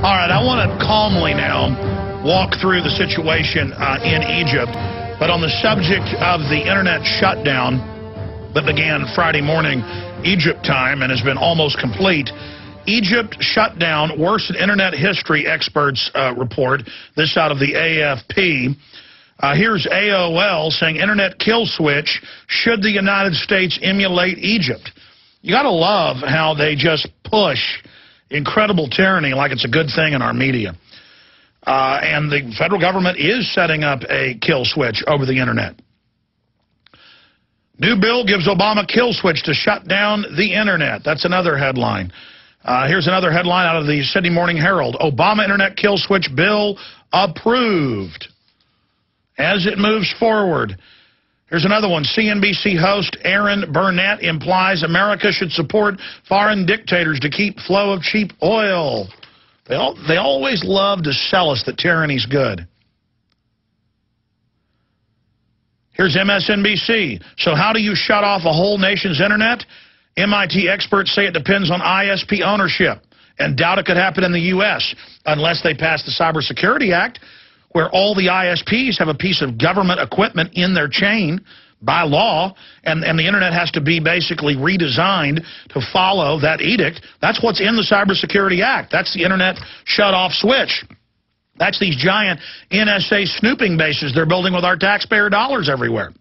All right, I want to calmly now walk through the situation in Egypt, but on the subject of the internet shutdown that began Friday morning Egypt time and has been almost complete. Egypt shut down, worst in internet history, experts report. This out of the AFP. Here's AOL saying internet kill switch, should the United States emulate Egypt? You got to love how they just push incredible tyranny like it's a good thing in our media. And the federal government is setting up a kill switch over the internet. New bill gives Obama kill switch to shut down the internet. That's another headline. Here's another headline out of the Sydney Morning Herald. Obama internet kill switch bill approved. As it moves forward, here's another one. CNBC host Aaron Burnett implies America should support foreign dictators to keep flow of cheap oil. They always love to sell us that tyranny's good. Here's MSNBC. So how do you shut off a whole nation's internet? MIT experts say it depends on ISP ownership, and doubt it could happen in the U.S. unless they pass the Cybersecurity Act, where all the ISPs have a piece of government equipment in their chain by law, and the internet has to be basically redesigned to follow that edict. That's what's in the Cybersecurity Act. That's the internet shut-off switch. That's these giant NSA snooping bases they're building with our taxpayer dollars everywhere.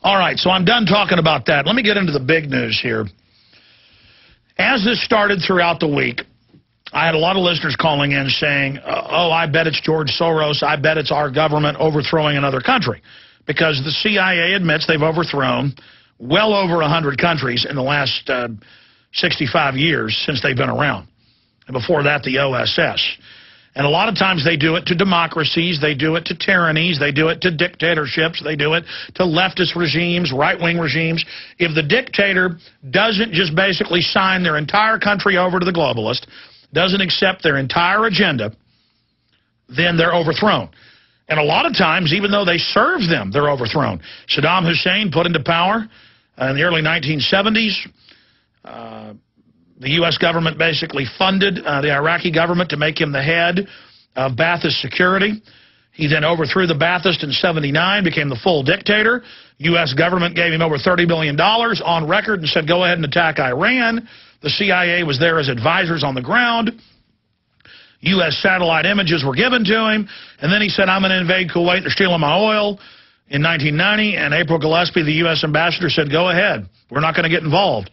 All right, so I'm done talking about that. Let me get into the big news here. As this started throughout the week, I had a lot of listeners calling in saying, oh, I bet it's George Soros. I bet it's our government overthrowing another country. Because the CIA admits they've overthrown well over 100 countries in the last 65 years since they've been around. And before that, the OSS. And a lot of times they do it to democracies, they do it to tyrannies, they do it to dictatorships, they do it to leftist regimes, right-wing regimes. If the dictator doesn't just basically sign their entire country over to the globalist, doesn't accept their entire agenda, then they're overthrown. And a lot of times, even though they serve them, they're overthrown. Saddam Hussein put into power in the early 1970s. The U.S. government basically funded the Iraqi government to make him the head of Ba'athist security. He then overthrew the Ba'athists in '79, became the full dictator. U.S. government gave him over $30 billion on record and said, go ahead and attack Iran. The CIA was there as advisors on the ground. U.S. satellite images were given to him. And then he said, I'm going to invade Kuwait. They're stealing my oil. In 1990, and April Gillespie, the U.S. ambassador, said, go ahead. We're not going to get involved.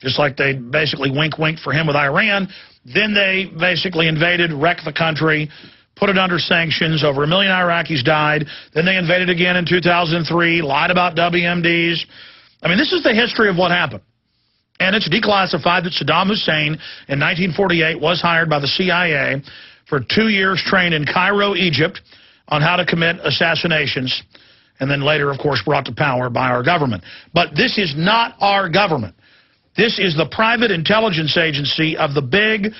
Just like they basically wink-wink for him with Iran. Then they basically invaded, wrecked the country, put it under sanctions. Over 1 million Iraqis died. Then they invaded again in 2003, lied about WMDs. I mean, this is the history of what happened. And it's declassified that Saddam Hussein in 1948 was hired by the CIA for 2 years trained in Cairo, Egypt, on how to commit assassinations, and then later, of course, brought to power by our government. But this is not our government. This is the private intelligence agency of the big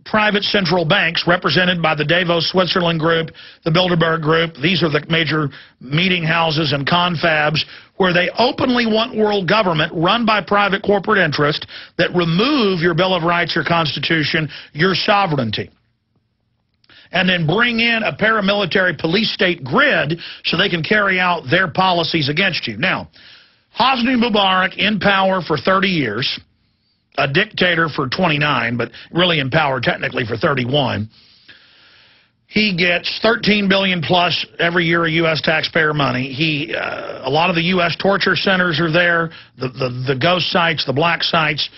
private central banks represented by the Davos, Switzerland group, the Bilderberg group. These are the major meeting houses and confabs where they openly want world government run by private corporate interest that remove your Bill of Rights, your Constitution, your sovereignty, and then bring in a paramilitary police state grid so they can carry out their policies against you. Now, Hosni Mubarak in power for 30 years, a dictator for 29, but really in power technically for 31. He gets $13 billion plus every year of U.S. taxpayer money. A lot of the U.S. torture centers are there, the ghost sites, the black sites.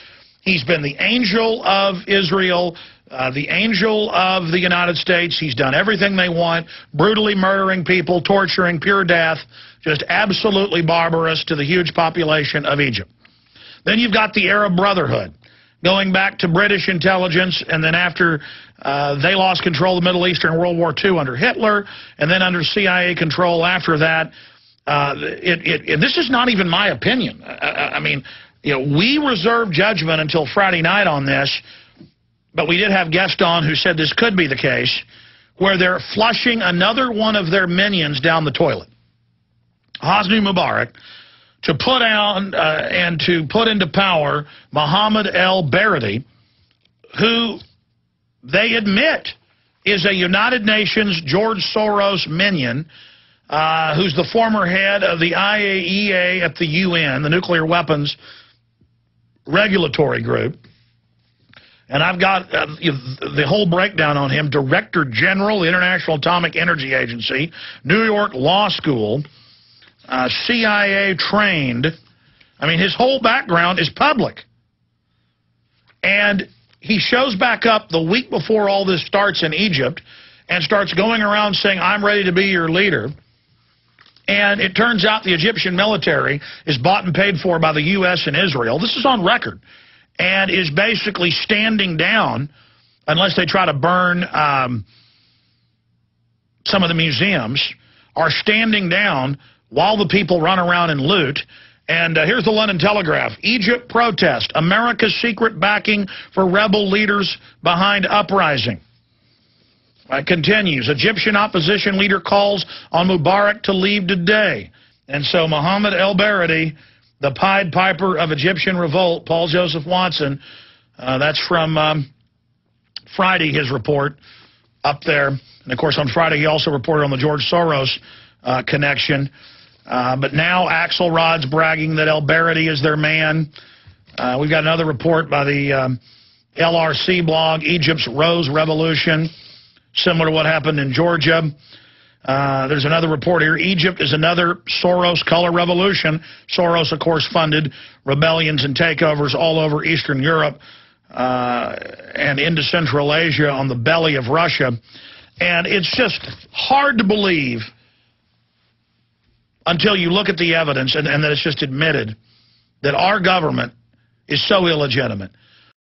He's been the angel of Israel, the angel of the United States. He's done everything they want, brutally murdering people, torturing, pure death, just absolutely barbarous to the huge population of Egypt. Then you've got the Arab Brotherhood, going back to British intelligence, and then after they lost control of the Middle East during World War II under Hitler, and then under CIA control after that. And this is not even my opinion. I mean, you know, we reserved judgment until Friday night on this, but we did have guests on who said this could be the case, where they're flushing another one of their minions down the toilet. Hosni Mubarak, to put out and to put into power Mohammed el-Baradei, who they admit is a United Nations George Soros minion, who's the former head of the IAEA at the UN, the Nuclear Weapons Regulatory Group. And I've got the whole breakdown on him. Director General, the International Atomic Energy Agency, New York Law School, CIA trained. I mean, his whole background is public. And he shows back up the week before all this starts in Egypt and starts going around saying, I'm ready to be your leader. And it turns out the Egyptian military is bought and paid for by the U.S. and Israel. This is on record. And is basically standing down, unless they try to burn some of the museums, are standing down while the people run around and loot. And here's the London Telegraph. Egypt protest. America's secret backing for rebel leaders behind uprising. It continues. Egyptian opposition leader calls on Mubarak to leave today. And so Mohammed El-Baradi, the Pied Piper of Egyptian revolt, Paul Joseph Watson, that's from Friday, his report up there. And, of course, on Friday he also reported on the George Soros connection. But now Axelrod's bragging that El-Baradi is their man. We've got another report by the LRC blog, Egypt's Rose Revolution, similar to what happened in Georgia. There's another report here. Egypt is another Soros color revolution. Soros, of course, funded rebellions and takeovers all over Eastern Europe and into Central Asia on the belly of Russia. And it's just hard to believe until you look at the evidence and that it's just admitted that our government is so illegitimate.